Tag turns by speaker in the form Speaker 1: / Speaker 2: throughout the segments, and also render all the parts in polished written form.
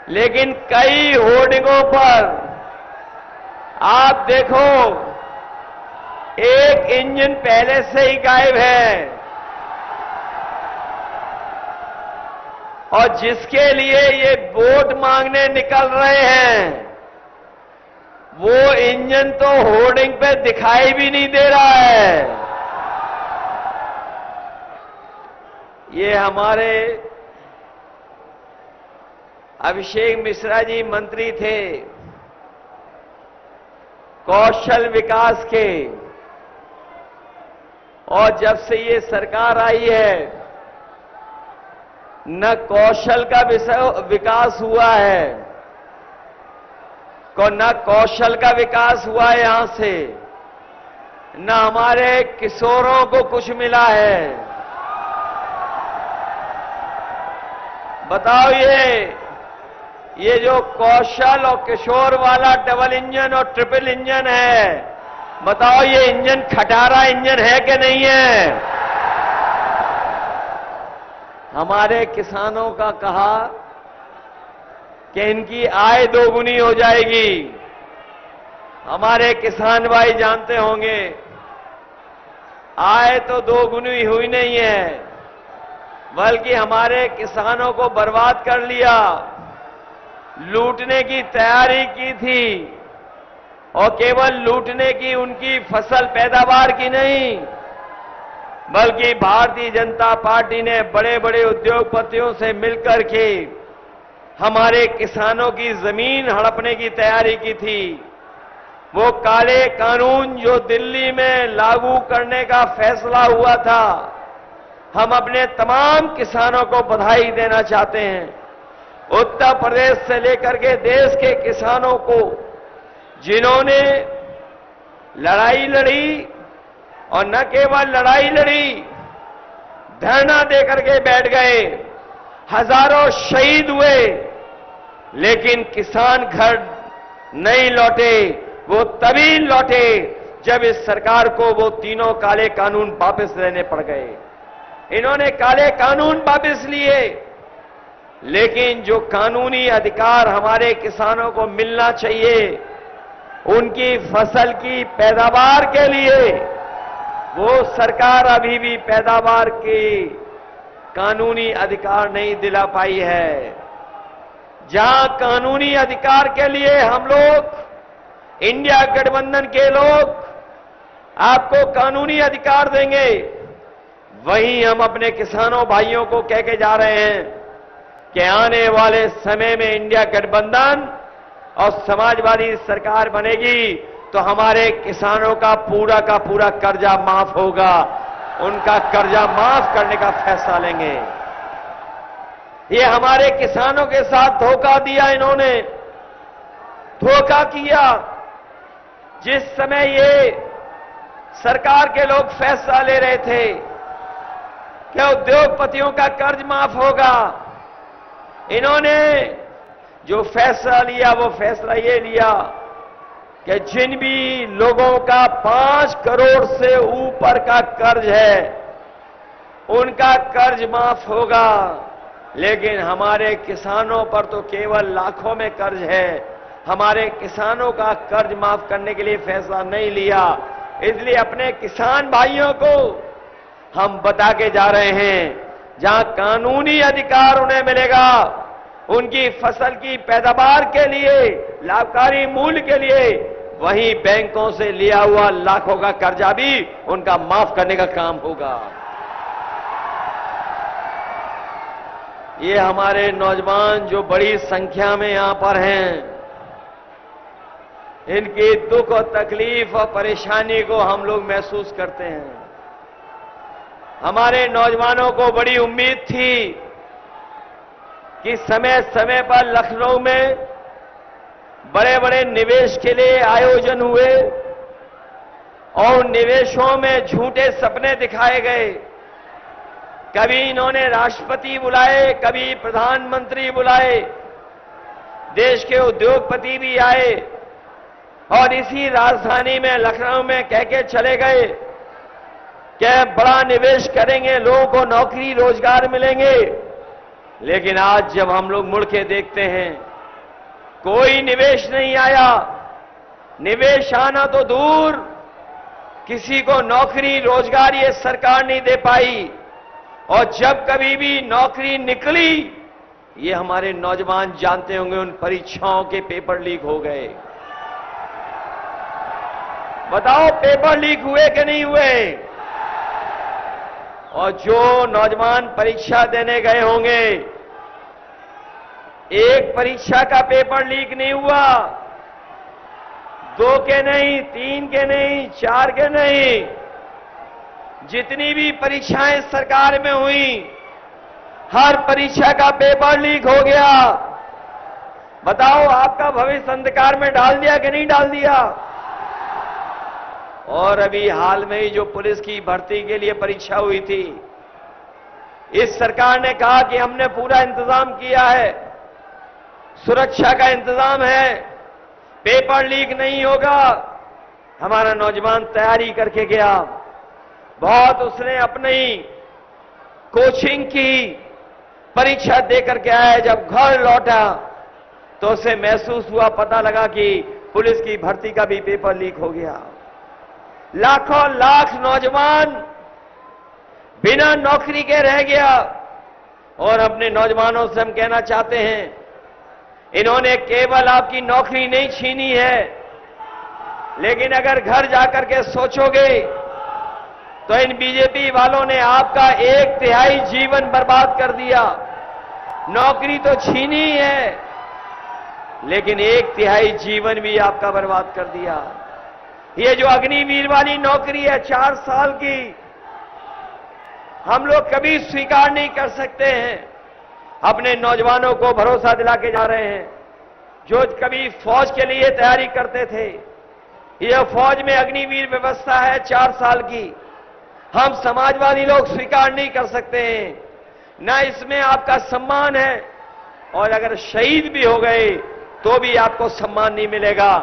Speaker 1: लेकिन कई होर्डिंगों पर आप देखो एक इंजन पहले से ही गायब है और जिसके लिए ये वोट मांगने निकल रहे हैं वो इंजन तो होर्डिंग पे दिखाई भी नहीं दे रहा है। ये हमारे अभिषेक मिश्रा जी मंत्री थे कौशल विकास के, और जब से ये सरकार आई है न कौशल का विकास हुआ है, न कौशल का विकास हुआ है यहां से, न हमारे किशोरों को कुछ मिला है। बताओ ये जो कौशल और किशोर वाला डबल इंजन और ट्रिपल इंजन है, बताओ ये इंजन खटारा इंजन है कि नहीं है? हमारे किसानों का कहा कि इनकी आय दोगुनी हो जाएगी। हमारे किसान भाई जानते होंगे आय तो दोगुनी हुई नहीं है, बल्कि हमारे किसानों को बर्बाद कर लिया, लूटने की तैयारी की थी और केवल लूटने की उनकी फसल पैदावार की नहीं, बल्कि भारतीय जनता पार्टी ने बड़े बड़े उद्योगपतियों से मिलकर के हमारे किसानों की जमीन हड़पने की तैयारी की थी। वो काले कानून जो दिल्ली में लागू करने का फैसला हुआ था, हम अपने तमाम किसानों को बधाई देना चाहते हैं। उत्तर प्रदेश से लेकर के देश के किसानों को जिन्होंने लड़ाई लड़ी और न केवल लड़ाई लड़ी, धरना देकर के बैठ गए, हजारों शहीद हुए, लेकिन किसान घर नहीं लौटे। वो तभी लौटे जब इस सरकार को वो तीनों काले कानून वापस लेने पड़ गए। इन्होंने काले कानून वापस लिए, लेकिन जो कानूनी अधिकार हमारे किसानों को मिलना चाहिए उनकी फसल की पैदावार के लिए, वो सरकार अभी भी पैदावार के कानूनी अधिकार नहीं दिला पाई है। जहां कानूनी अधिकार के लिए हम लोग इंडिया गठबंधन के लोग आपको कानूनी अधिकार देंगे, वहीं हम अपने किसानों भाइयों को कह के जा रहे हैं कि आने वाले समय में इंडिया गठबंधन और समाजवादी सरकार बनेगी तो हमारे किसानों का पूरा कर्जा माफ होगा, उनका कर्जा माफ करने का फैसला लेंगे। ये हमारे किसानों के साथ धोखा दिया, इन्होंने धोखा किया। जिस समय ये सरकार के लोग फैसला ले रहे थे कि उद्योगपतियों का कर्ज माफ होगा, इन्होंने जो फैसला लिया वो फैसला ये लिया कि जिन भी लोगों का 5 करोड़ से ऊपर का कर्ज है उनका कर्ज माफ होगा, लेकिन हमारे किसानों पर तो केवल लाखों में कर्ज है। हमारे किसानों का कर्ज माफ करने के लिए फैसला नहीं लिया। इसलिए अपने किसान भाइयों को हम बता के जा रहे हैं, जहां कानूनी अधिकार उन्हें मिलेगा, उनकी फसल की पैदावार के लिए, लाभकारी मूल्य के लिए, वहीं बैंकों से लिया हुआ लाखों का कर्जा भी उनका माफ करने का काम होगा। ये हमारे नौजवान जो बड़ी संख्या में यहां पर हैं, इनकी दुख और तकलीफ और परेशानी को हम लोग महसूस करते हैं। हमारे नौजवानों को बड़ी उम्मीद थी कि समय समय पर लखनऊ में बड़े बड़े निवेश के लिए आयोजन हुए और निवेशों में झूठे सपने दिखाए गए। कभी इन्होंने राष्ट्रपति बुलाए, कभी प्रधानमंत्री बुलाए, देश के उद्योगपति भी आए और इसी राजधानी में लखनऊ में कह के चले गए कि बड़ा निवेश करेंगे, लोगों को नौकरी रोजगार मिलेंगे। लेकिन आज जब हम लोग मुड़ के देखते हैं कोई निवेश नहीं आया। निवेश आना तो दूर, किसी को नौकरी रोजगार ये सरकार नहीं दे पाई। और जब कभी भी नौकरी निकली, ये हमारे नौजवान जानते होंगे, उन परीक्षाओं के पेपर लीक हो गए। बताओ पेपर लीक हुए कि नहीं हुए? और जो नौजवान परीक्षा देने गए होंगे, एक परीक्षा का पेपर लीक नहीं हुआ, 2 के नहीं, 3 के नहीं, 4 के नहीं, जितनी भी परीक्षाएं सरकार में हुई, हर परीक्षा का पेपर लीक हो गया। बताओ आपका भविष्य अंधकार में डाल दिया कि नहीं डाल दिया? और अभी हाल में ही जो पुलिस की भर्ती के लिए परीक्षा हुई थी, इस सरकार ने कहा कि हमने पूरा इंतजाम किया है, सुरक्षा का इंतजाम है, पेपर लीक नहीं होगा। हमारा नौजवान तैयारी करके गया, बहुत उसने अपनी कोचिंग की, परीक्षा देकर के आया। जब घर लौटा तो उसे महसूस हुआ, पता लगा कि पुलिस की भर्ती का भी पेपर लीक हो गया। लाखों लाख नौजवान बिना नौकरी के रह गया। और अपने नौजवानों से हम कहना चाहते हैं, इन्होंने केवल आपकी नौकरी नहीं छीनी है, लेकिन अगर घर जाकर के सोचोगे तो इन बीजेपी वालों ने आपका 1/3 जीवन बर्बाद कर दिया। नौकरी तो छीनी है, लेकिन 1/3 जीवन भी आपका बर्बाद कर दिया। ये जो अग्निवीर वाली नौकरी है 4 साल की, हम लोग कभी स्वीकार नहीं कर सकते हैं। अपने नौजवानों को भरोसा दिला के जा रहे हैं, जो कभी फौज के लिए तैयारी करते थे। यह फौज में अग्निवीर व्यवस्था है 4 साल की, हम समाजवादी लोग स्वीकार नहीं कर सकते हैं। ना इसमें आपका सम्मान है, और अगर शहीद भी हो गए तो भी आपको सम्मान नहीं मिलेगा।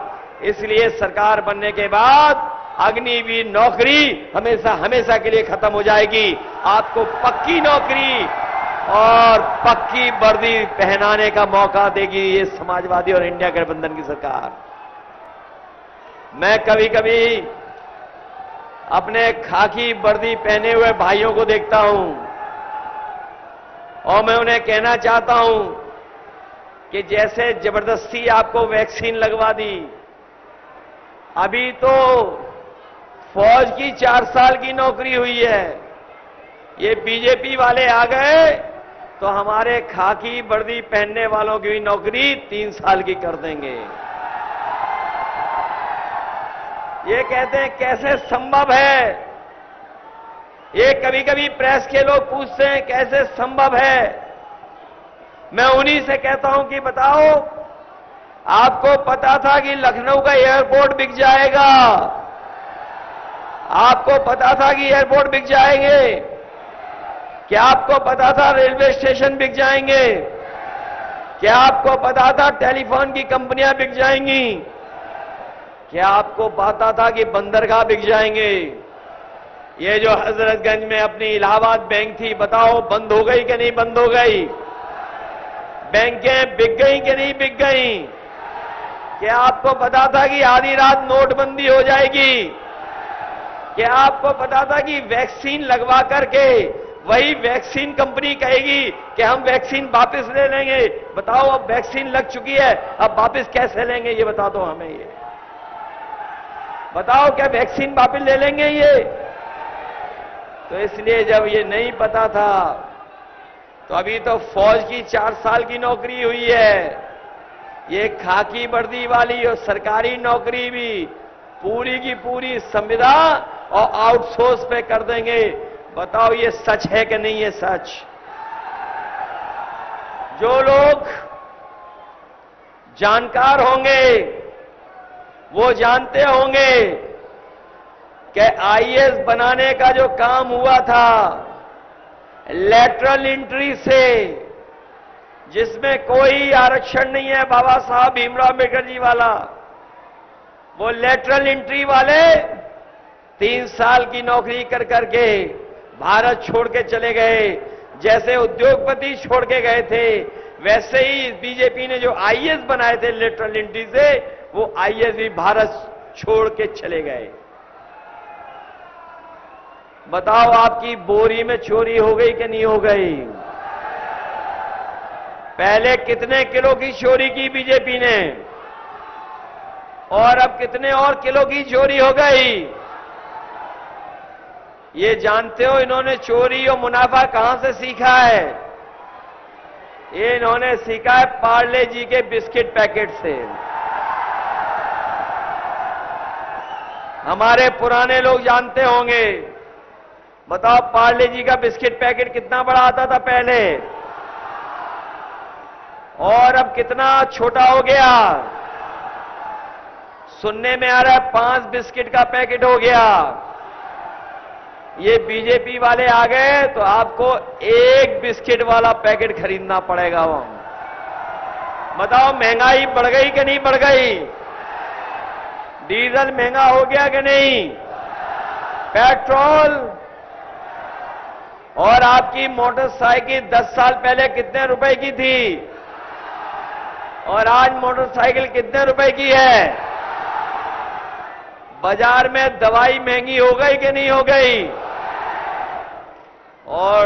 Speaker 1: इसलिए सरकार बनने के बाद अग्निवीर नौकरी हमेशा हमेशा के लिए खत्म हो जाएगी। आपको पक्की नौकरी और पक्की वर्दी पहनाने का मौका देगी ये समाजवादी और इंडिया गठबंधन की सरकार। मैं कभी कभी अपने खाकी वर्दी पहने हुए भाइयों को देखता हूं, और मैं उन्हें कहना चाहता हूं कि जैसे जबरदस्ती आपको वैक्सीन लगवा दी, अभी तो फौज की 4 साल की नौकरी हुई है, ये बीजेपी वाले आ गए तो हमारे खाकी वर्दी पहनने वालों की नौकरी 3 साल की कर देंगे। ये कहते हैं कैसे संभव है? ये कभी कभी प्रेस के लोग पूछते हैं कैसे संभव है। मैं उन्हीं से कहता हूं कि बताओ, आपको पता था कि लखनऊ का एयरपोर्ट बिक जाएगा? आपको पता था कि एयरपोर्ट बिक जाएंगे? क्या आपको पता था रेलवे स्टेशन बिक जाएंगे? क्या आपको पता था टेलीफोन की कंपनियां बिक जाएंगी? क्या आपको पता था कि बंदरगाह बिक जाएंगे? ये जो हजरतगंज में अपनी इलाहाबाद बैंक थी, बताओ बंद हो गई कि नहीं बंद हो गई? बैंकें बिक गई कि नहीं बिक गई? क्या आपको पता था कि आधी रात नोटबंदी हो जाएगी? क्या आपको पता था कि वैक्सीन लगवा करके वही वैक्सीन कंपनी कहेगी कि हम वैक्सीन वापस ले लेंगे? बताओ, अब वैक्सीन लग चुकी है, अब वापस कैसे लेंगे? ये बता दो हमें। ये बताओ, क्या वैक्सीन वापस ले लेंगे ये? तो इसलिए जब ये नहीं पता था, तो अभी तो फौज की 4 साल की नौकरी हुई है, ये खाकी वर्दी वाली और सरकारी नौकरी भी पूरी की पूरी संविदा और आउटसोर्स पे कर देंगे। बताओ, ये सच है कि नहीं? ये सच। जो लोग जानकार होंगे वो जानते होंगे कि आईएएस बनाने का जो काम हुआ था लेटरल एंट्री से, जिसमें कोई आरक्षण नहीं है, बाबा साहब भीमराव अंबेडकर जी वाला, वो लेटरल एंट्री वाले 3 साल की नौकरी कर करके भारत छोड़ के चले गए। जैसे उद्योगपति छोड़ के गए थे, वैसे ही बीजेपी ने जो आईएएस बनाए थे लेटरल एंट्री से, वो आईएएस भी भारत छोड़ के चले गए। बताओ आपकी बोरी में चोरी हो गई कि नहीं हो गई? पहले कितने किलो की चोरी की बीजेपी ने, और अब कितने और किलो की चोरी हो गई? ये जानते हो इन्होंने चोरी और मुनाफा कहां से सीखा है? ये इन्होंने सीखा है पार्ले जी के बिस्किट पैकेट से। हमारे पुराने लोग जानते होंगे। बताओ पार्ले जी का बिस्किट पैकेट कितना बड़ा आता था पहले, और अब कितना छोटा हो गया? सुनने में आ रहा है 5 बिस्किट का पैकेट हो गया। ये बीजेपी वाले आ गए तो आपको 1 बिस्किट वाला पैकेट खरीदना पड़ेगा। वो बताओ महंगाई बढ़ गई कि नहीं बढ़ गई? डीजल महंगा हो गया कि नहीं? पेट्रोल और आपकी मोटरसाइकिल 10 साल पहले कितने रुपए की थी, और आज मोटरसाइकिल कितने रुपए की है? बाजार में दवाई महंगी हो गई कि नहीं हो गई? और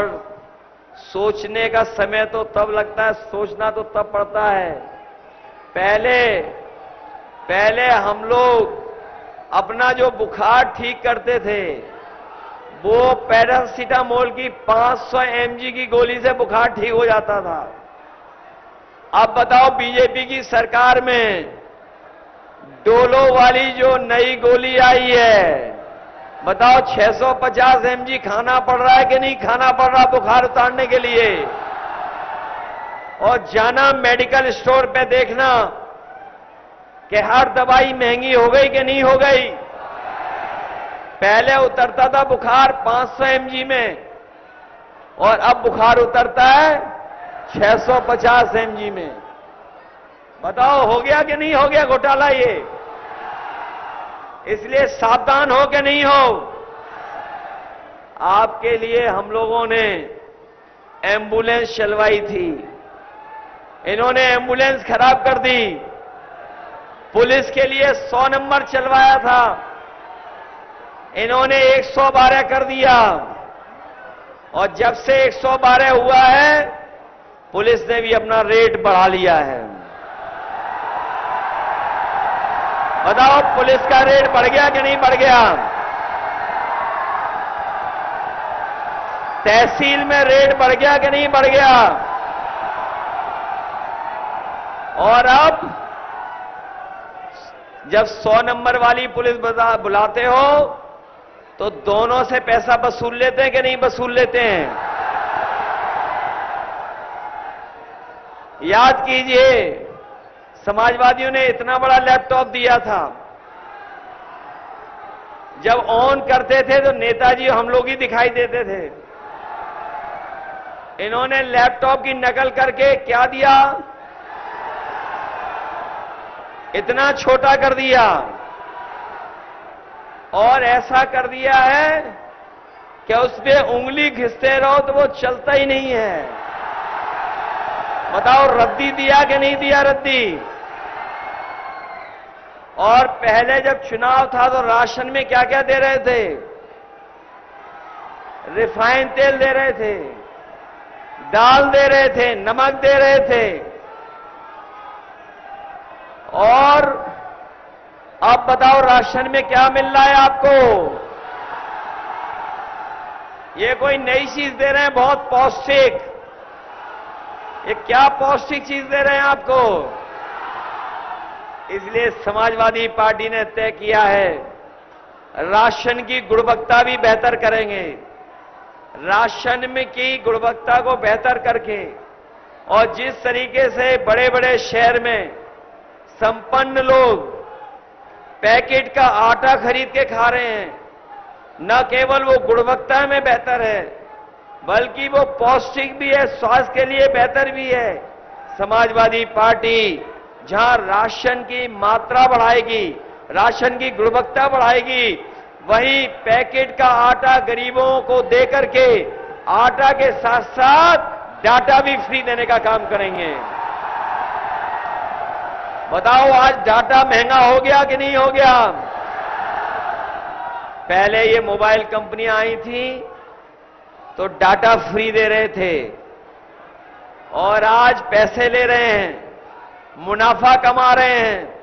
Speaker 1: सोचने का समय तो तब लगता है, सोचना तो तब पड़ता है। पहले हम लोग अपना जो बुखार ठीक करते थे, वो पैरासीटामोल की 500 mg की गोली से बुखार ठीक हो जाता था। अब बताओ बीजेपी की सरकार में डोलो वाली जो नई गोली आई है, बताओ 650 mg खाना पड़ रहा है कि नहीं खाना पड़ रहा बुखार उतारने के लिए? और जाना मेडिकल स्टोर पे देखना कि हर दवाई महंगी हो गई कि नहीं हो गई? पहले उतरता था बुखार 500 mg में, और अब बुखार उतरता है 650 mg में। बताओ हो गया कि नहीं हो गया घोटाला ये? इसलिए सावधान हो कि नहीं हो? आपके लिए हम लोगों ने एम्बुलेंस चलवाई थी, इन्होंने एम्बुलेंस खराब कर दी। पुलिस के लिए 100 नंबर चलवाया था, इन्होंने 112 कर दिया। और जब से 112 हुआ है, पुलिस ने भी अपना रेट बढ़ा लिया है। बताओ पुलिस का रेट बढ़ गया कि नहीं बढ़ गया? तहसील में रेट बढ़ गया कि नहीं बढ़ गया? और अब जब 100 नंबर वाली पुलिस बुलाते हो तो दोनों से पैसा वसूल लेते हैं कि नहीं वसूल लेते हैं? याद कीजिए, समाजवादियों ने इतना बड़ा लैपटॉप दिया था, जब ऑन करते थे तो नेताजी हम लोग ही दिखाई देते थे। इन्होंने लैपटॉप की नकल करके क्या दिया, इतना छोटा कर दिया, और ऐसा कर दिया है कि उस पे उंगली घिसते रहो तो वो चलता ही नहीं है। बताओ रद्दी दिया कि नहीं दिया रद्दी? और पहले जब चुनाव था तो राशन में क्या क्या दे रहे थे? रिफाइंड तेल दे रहे थे, दाल दे रहे थे, नमक दे रहे थे। और अब बताओ राशन में क्या मिल रहा है आपको? ये कोई नई चीज दे रहे हैं, बहुत पौष्टिक। ये क्या पौष्टिक चीज दे रहे हैं आपको? इसलिए समाजवादी पार्टी ने तय किया है, राशन की गुणवत्ता भी बेहतर करेंगे। राशन में की गुणवत्ता को बेहतर करके, और जिस तरीके से बड़े बड़े शहर में संपन्न लोग पैकेट का आटा खरीद के खा रहे हैं, न केवल वो गुणवत्ता में बेहतर है बल्कि वो पौष्टिक भी है, स्वास्थ्य के लिए बेहतर भी है। समाजवादी पार्टी जहां राशन की मात्रा बढ़ाएगी, राशन की गुणवत्ता बढ़ाएगी, वहीं पैकेट का आटा गरीबों को देकर के आटा के साथ साथ डाटा भी फ्री देने का काम करेंगे। बताओ आज डाटा महंगा हो गया कि नहीं हो गया? पहले ये मोबाइल कंपनियां आई थी तो डाटा फ्री दे रहे थे और आज पैसे ले रहे हैं, मुनाफा कमा रहे हैं।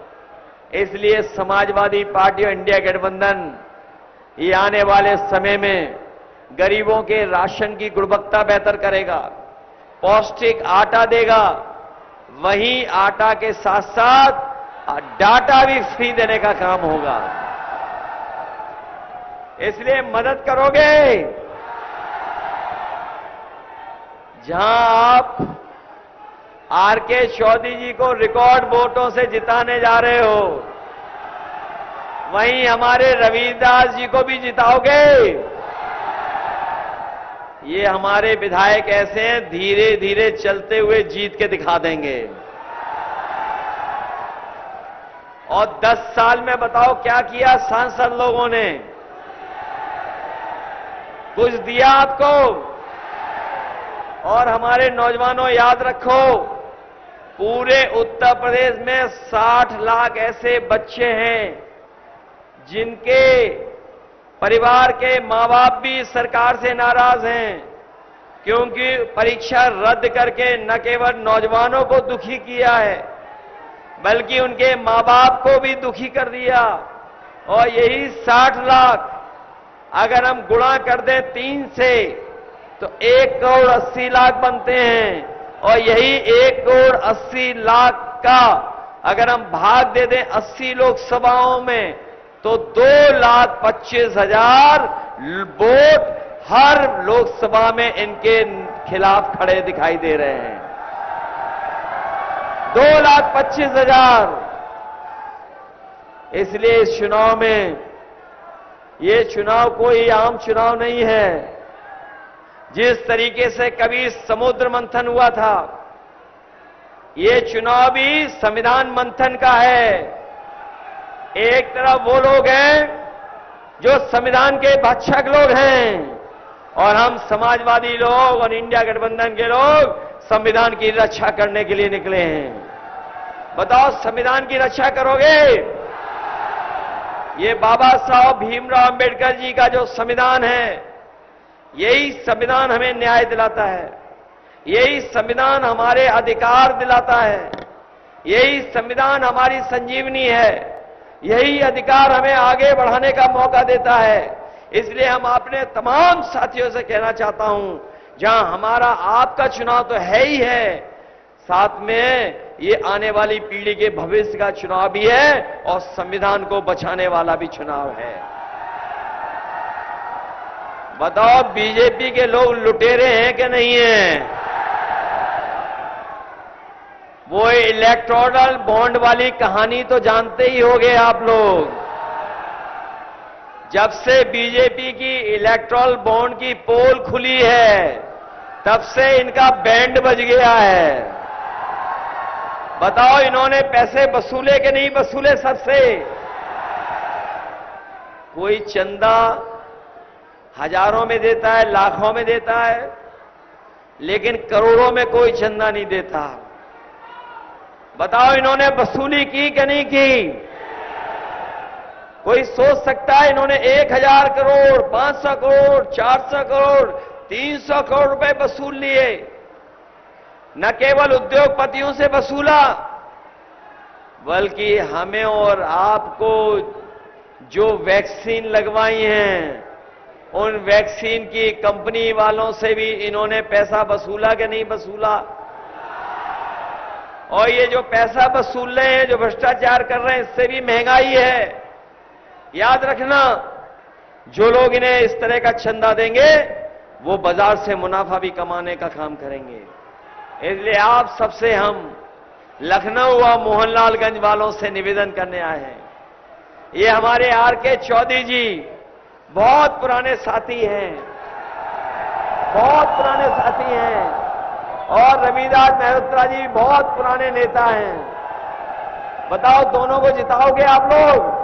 Speaker 1: इसलिए समाजवादी पार्टी और इंडिया गठबंधन ये आने वाले समय में गरीबों के राशन की गुणवत्ता बेहतर करेगा, पौष्टिक आटा देगा, वहीं आटा के साथ साथ डाटा भी फ्री देने का काम होगा। इसलिए मदद करोगे? जहां आप आरके चौधरी जी को रिकॉर्ड वोटों से जिताने जा रहे हो, वहीं हमारे रविदास जी को भी जिताओगे। ये हमारे विधायक ऐसे हैं, धीरे धीरे चलते हुए जीत के दिखा देंगे। और 10 साल में बताओ क्या किया सांसद लोगों ने? कुछ दिया आपको? और हमारे नौजवानों याद रखो, पूरे उत्तर प्रदेश में 60 लाख ऐसे बच्चे हैं जिनके परिवार के मां बाप भी सरकार से नाराज हैं, क्योंकि परीक्षा रद्द करके न केवल नौजवानों को दुखी किया है बल्कि उनके मां बाप को भी दुखी कर दिया। और यही 60 लाख अगर हम गुणा कर दें 3 से तो 1 करोड़ 80 लाख बनते हैं, और यही 1 करोड़ 80 लाख का अगर हम भाग दे दें 80 लोकसभाओं में तो 2,25,000 वोट हर लोकसभा में इनके खिलाफ खड़े दिखाई दे रहे हैं। 2,25,000। इसलिए इस चुनाव में, ये चुनाव कोई आम चुनाव नहीं है। जिस तरीके से कभी समुद्र मंथन हुआ था, ये चुनाव भी संविधान मंथन का है। एक तरफ वो लोग हैं जो संविधान के भक्षक लोग हैं, और हम समाजवादी लोग और इंडिया गठबंधन के लोग संविधान की रक्षा करने के लिए निकले हैं। बताओ संविधान की रक्षा करोगे? ये बाबा साहब भीमराव अंबेडकर जी का जो संविधान है, यही संविधान हमें न्याय दिलाता है, यही संविधान हमारे अधिकार दिलाता है, यही संविधान हमारी संजीवनी है, यही अधिकार हमें आगे बढ़ाने का मौका देता है। इसलिए हम अपने तमाम साथियों से कहना चाहता हूं, जहां हमारा आपका चुनाव तो है ही है, साथ में ये आने वाली पीढ़ी के भविष्य का चुनाव भी है और संविधान को बचाने वाला भी चुनाव है। बताओ बीजेपी के लोग लुटेरे हैं कि नहीं हैं? वो इलेक्टोरल बॉन्ड वाली कहानी तो जानते ही होंगे आप लोग। जब से बीजेपी की इलेक्टोरल बॉन्ड की पोल खुली है, तब से इनका बैंड बज गया है। बताओ इन्होंने पैसे वसूले कि नहीं वसूले सबसे? कोई चंदा हजारों में देता है, लाखों में देता है, लेकिन करोड़ों में कोई चंदा नहीं देता। बताओ इन्होंने वसूली की कि नहीं की? कोई सोच सकता है इन्होंने 1000 करोड़, 500 करोड़, 400 करोड़, 300 करोड़ रुपए वसूल लिए? न केवल उद्योगपतियों से वसूला, बल्कि हमें और आपको जो वैक्सीन लगवाई हैं, उन वैक्सीन की कंपनी वालों से भी इन्होंने पैसा वसूला कि नहीं वसूला? और ये जो पैसा वसूल रहे हैं, जो भ्रष्टाचार कर रहे हैं, इससे भी महंगाई है। याद रखना, जो लोग इन्हें इस तरह का चंदा देंगे, वो बाजार से मुनाफा भी कमाने का काम करेंगे। इसलिए आप सबसे हम लखनऊ और मोहनलालगंज वालों से निवेदन करने आए हैं। ये हमारे आरके चौधरी जी बहुत पुराने साथी हैं, बहुत पुराने साथी हैं, और रविदास मेहरोत्रा जी बहुत पुराने नेता हैं। बताओ दोनों को जिताओगे आप लोग?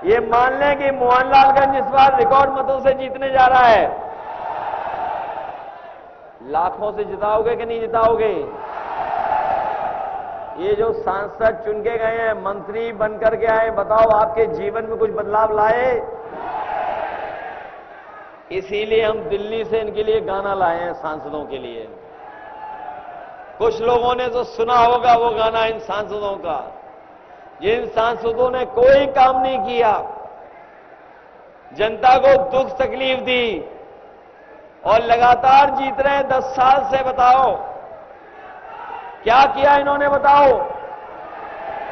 Speaker 1: ये मान लें कि मोहनलालगंज इस बार रिकॉर्ड मतों से जीतने जा रहा है। लाखों से जिताओगे कि नहीं जिताओगे? ये जो सांसद चुन के गए हैं, मंत्री बनकर के आए, बताओ आपके जीवन में कुछ बदलाव लाए? इसीलिए हम दिल्ली से इनके लिए गाना लाए हैं, सांसदों के लिए। कुछ लोगों ने तो सुना होगा वो गाना इन सांसदों का, जिन सांसदों ने कोई काम नहीं किया, जनता को दुख तकलीफ दी और लगातार जीत रहे हैं 10 साल से। बताओ क्या किया इन्होंने, बताओ।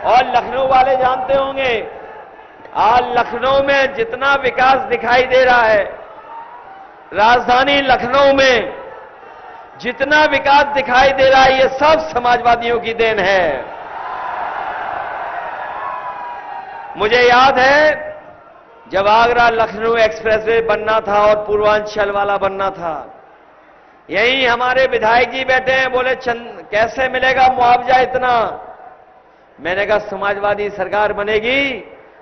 Speaker 1: और लखनऊ वाले जानते होंगे, आज लखनऊ में जितना विकास दिखाई दे रहा है, राजधानी लखनऊ में जितना विकास दिखाई दे रहा है, ये सब समाजवादियों की देन है। मुझे याद है जब आगरा लखनऊ एक्सप्रेसवे बनना था और पूर्वांचल वाला बनना था, यही हमारे विधायक जी बैठे हैं, बोले कैसे मिलेगा मुआवजा इतना? मैंने कहा समाजवादी सरकार बनेगी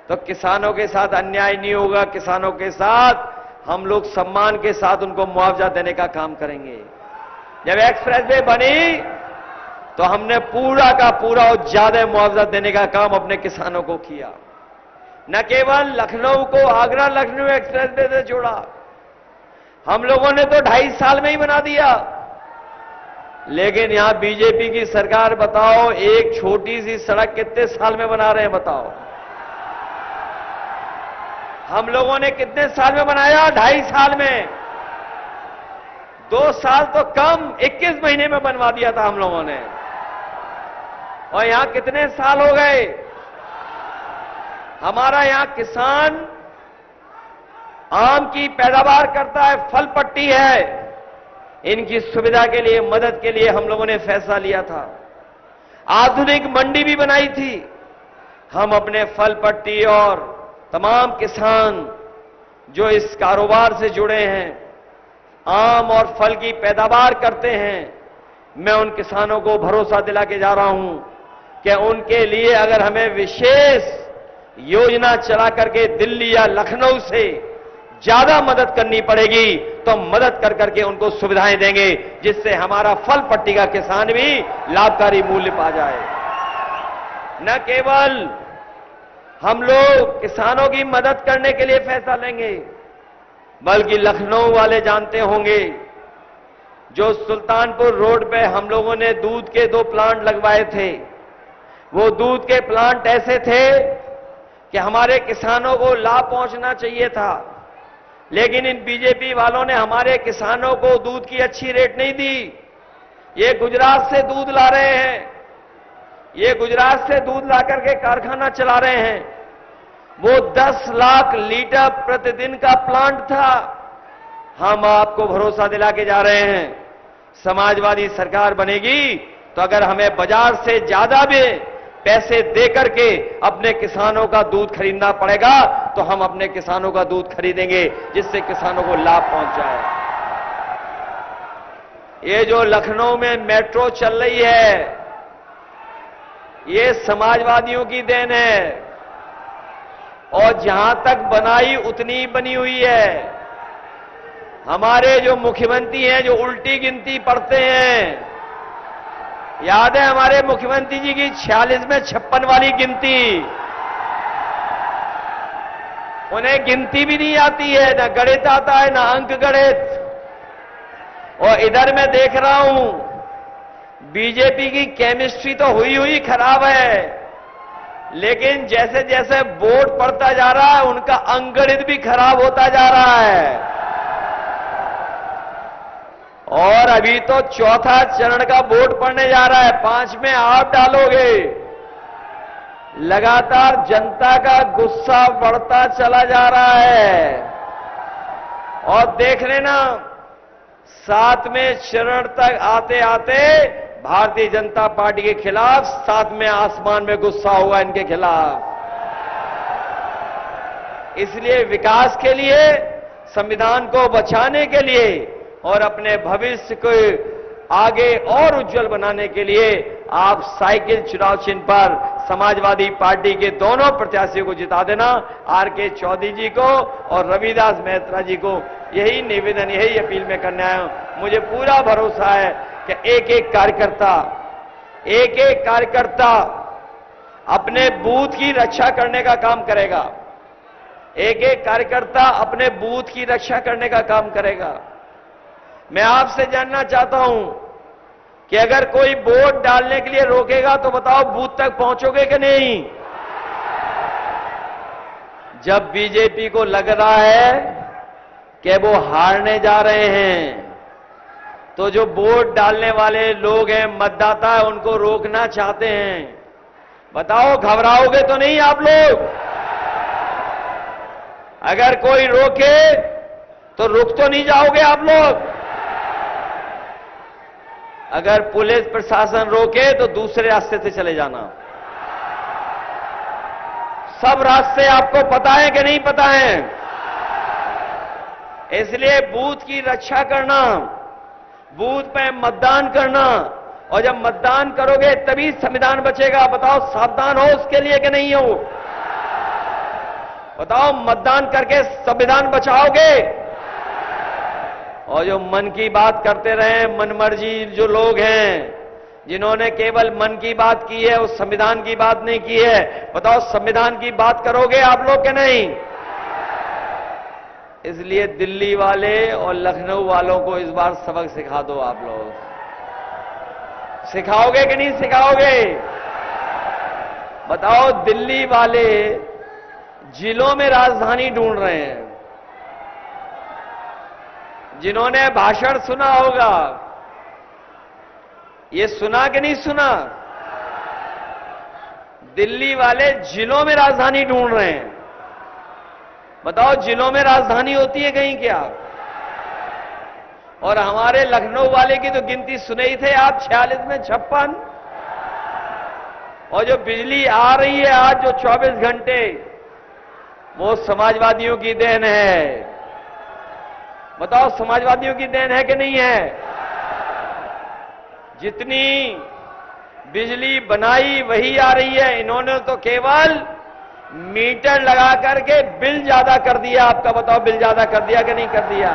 Speaker 1: तो किसानों के साथ अन्याय नहीं होगा, किसानों के साथ हम लोग सम्मान के साथ उनको मुआवजा देने का काम करेंगे। जब एक्सप्रेसवे बनी तो हमने पूरा का पूरा और ज्यादा मुआवजा देने का काम अपने किसानों को किया। न केवल लखनऊ को आगरा लखनऊ एक्सप्रेसवे से जोड़ा, हम लोगों ने तो 2.5 साल में ही बना दिया। लेकिन यहां बीजेपी की सरकार, बताओ एक छोटी सी सड़क कितने साल में बना रहे हैं? बताओ हम लोगों ने कितने साल में बनाया? 2.5 साल में। 2 साल तो कम, 21 महीने में बनवा दिया था हम लोगों ने। और यहां कितने साल हो गए? हमारा यहां किसान आम की पैदावार करता है, फल पट्टी है, इनकी सुविधा के लिए, मदद के लिए हम लोगों ने फैसला लिया था। आधुनिक मंडी भी बनाई थी। हम अपने फल पट्टी और तमाम किसान जो इस कारोबार से जुड़े हैं, आम और फल की पैदावार करते हैं, मैं उन किसानों को भरोसा दिला के जा रहा हूं कि उनके लिए अगर हमें विशेष योजना चला करके दिल्ली या लखनऊ से ज्यादा मदद करनी पड़ेगी तो मदद कर करके उनको सुविधाएं देंगे, जिससे हमारा फल पट्टी का किसान भी लाभकारी मूल्य पा जाए। न केवल हम लोग किसानों की मदद करने के लिए फैसला लेंगे, बल्कि लखनऊ वाले जानते होंगे, जो सुल्तानपुर रोड पे हम लोगों ने दूध के 2 प्लांट लगवाए थे, वो दूध के प्लांट ऐसे थे कि हमारे किसानों को लाभ पहुंचना चाहिए था, लेकिन इन बीजेपी वालों ने हमारे किसानों को दूध की अच्छी रेट नहीं दी। ये गुजरात से दूध ला रहे हैं, ये गुजरात से दूध ला करके कारखाना चला रहे हैं। वो 10 लाख लीटर प्रतिदिन का प्लांट था। हम आपको भरोसा दिला के जा रहे हैं, समाजवादी सरकार बनेगी तो अगर हमें बाजार से ज्यादा भी पैसे दे करके अपने किसानों का दूध खरीदना पड़ेगा तो हम अपने किसानों का दूध खरीदेंगे, जिससे किसानों को लाभ पहुंच जाए। ये जो लखनऊ में मेट्रो चल रही है, ये समाजवादियों की देन है, और जहां तक बनाई उतनी बनी हुई है। हमारे जो मुख्यमंत्री हैं, जो उल्टी गिनती पढ़ते हैं, याद है हमारे मुख्यमंत्री जी की 46 में 56 वाली गिनती, उन्हें गिनती भी नहीं आती है, ना गणित आता है, ना अंक गणित। और इधर मैं देख रहा हूं बीजेपी की केमिस्ट्री तो हुई खराब है, लेकिन जैसे जैसे बोर्ड पढ़ता जा रहा है उनका अंकगणित भी खराब होता जा रहा है। और अभी तो 4था चरण का बोर्ड पढ़ने जा रहा है, 5 में आप डालोगे। लगातार जनता का गुस्सा बढ़ता चला जा रहा है, और देख लेना 7वें चरण तक आते आते भारतीय जनता पार्टी के खिलाफ 7वें आसमान में गुस्सा होगा इनके खिलाफ। इसलिए विकास के लिए, संविधान को बचाने के लिए और अपने भविष्य को आगे और उज्जवल बनाने के लिए आप साइकिल चुनाव चिन्ह पर समाजवादी पार्टी के दोनों प्रत्याशियों को जिता देना। आर.के. चौधरी जी को और रविदास मेहता जी को यही निवेदन, यही अपील में करने आया हूं। मुझे पूरा भरोसा है कि एक एक कार्यकर्ता अपने बूथ की रक्षा करने का काम करेगा। एक एक कार्यकर्ता अपने बूथ की रक्षा करने का काम करेगा। मैं आपसे जानना चाहता हूं कि अगर कोई वोट डालने के लिए रोकेगा तो बताओ बूथ तक पहुंचोगे कि नहीं? जब बीजेपी को लग रहा है कि वो हारने जा रहे हैं, तो जो वोट डालने वाले लोग हैं, मतदाता है, उनको रोकना चाहते हैं। बताओ घबराओगे तो नहीं आप लोग? अगर कोई रोके तो रुक तो नहीं जाओगे आप लोग? अगर पुलिस प्रशासन रोके तो दूसरे रास्ते से चले जाना। सब रास्ते आपको पता है कि नहीं पता है? इसलिए बूथ की रक्षा करना, बूथ पे मतदान करना, और जब मतदान करोगे तभी संविधान बचेगा। बताओ सावधान हो उसके लिए कि नहीं हो? बताओ मतदान करके संविधान बचाओगे? और जो मन की बात करते रहे, मनमर्जी जो लोग हैं, जिन्होंने केवल मन की बात की है, उस संविधान की बात नहीं की है, बताओ संविधान की बात करोगे आप लोग कि नहीं? इसलिए दिल्ली वाले और लखनऊ वालों को इस बार सबक सिखा दो आप लोग। सिखाओगे कि नहीं सिखाओगे? बताओ दिल्ली वाले जिलों में राजधानी ढूंढ रहे हैं। जिन्होंने भाषण सुना होगा, ये सुना कि नहीं सुना? दिल्ली वाले जिलों में राजधानी ढूंढ रहे हैं। बताओ जिलों में राजधानी होती है कहीं क्या? और हमारे लखनऊ वाले की तो गिनती सुने ही थे आप, 46 में 56। और जो बिजली आ रही है आज जो 24 घंटे, वो समाजवादियों की देन है। बताओ समाजवादियों की देन है कि नहीं है? जितनी बिजली बनाई वही आ रही है। इन्होंने तो केवल मीटर लगा करके बिल ज्यादा कर दिया आपका। बताओ बिल ज्यादा कर दिया कि नहीं कर दिया?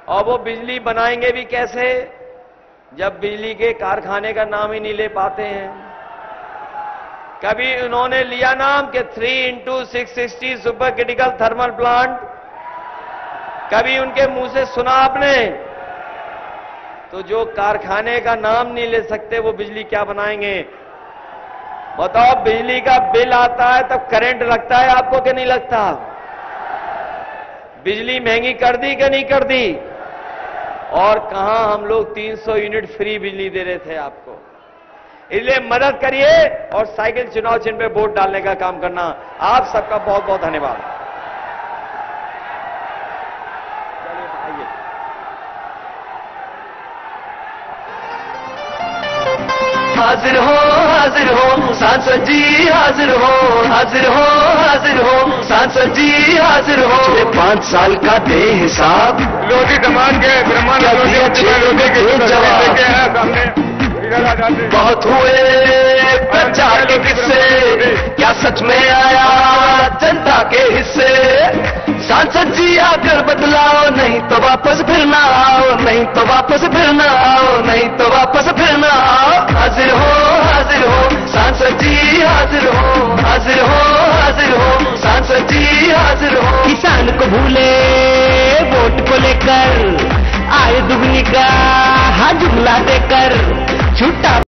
Speaker 1: और वो बिजली बनाएंगे भी कैसे, जब बिजली के कारखाने का नाम ही नहीं ले पाते हैं। कभी उन्होंने लिया नाम कि 3x660 super critical thermal plant? कभी उनके मुंह से सुना आपने? तो जो कारखाने का नाम नहीं ले सकते वो बिजली क्या बनाएंगे? बताओ बिजली का बिल आता है तब करंट लगता है आपको कि नहीं लगता? बिजली महंगी कर दी कि नहीं कर दी? और कहां हम लोग 300 यूनिट फ्री बिजली दे रहे थे आपको। इसलिए मदद करिए और साइकिल चुनाव चिन्ह पे वोट डालने का काम करना। आप सबका बहुत बहुत धन्यवाद।
Speaker 2: हाजिर हो सांसद जी, हाजिर हो सांसद जी, हाजिर हो। 5 साल का दे हिसाब,
Speaker 3: लोधी समाज के ब्राह्मण
Speaker 2: बहुत हुए प्रचार के किस्से, क्या सच में आया जनता के हिस्से? सांसद जी आकर बदलाओ, नहीं तो वापस फिर ना आओ, नहीं तो वापस फिर ना आओ, नहीं तो वापस फिर ना आओ। हाजिर हो सांसद जी, हाजिर हो सांसद जी, हाजिर हो। किसान को भूले वोट को लेकर, आए दुगनी का जुमला देकर छूटा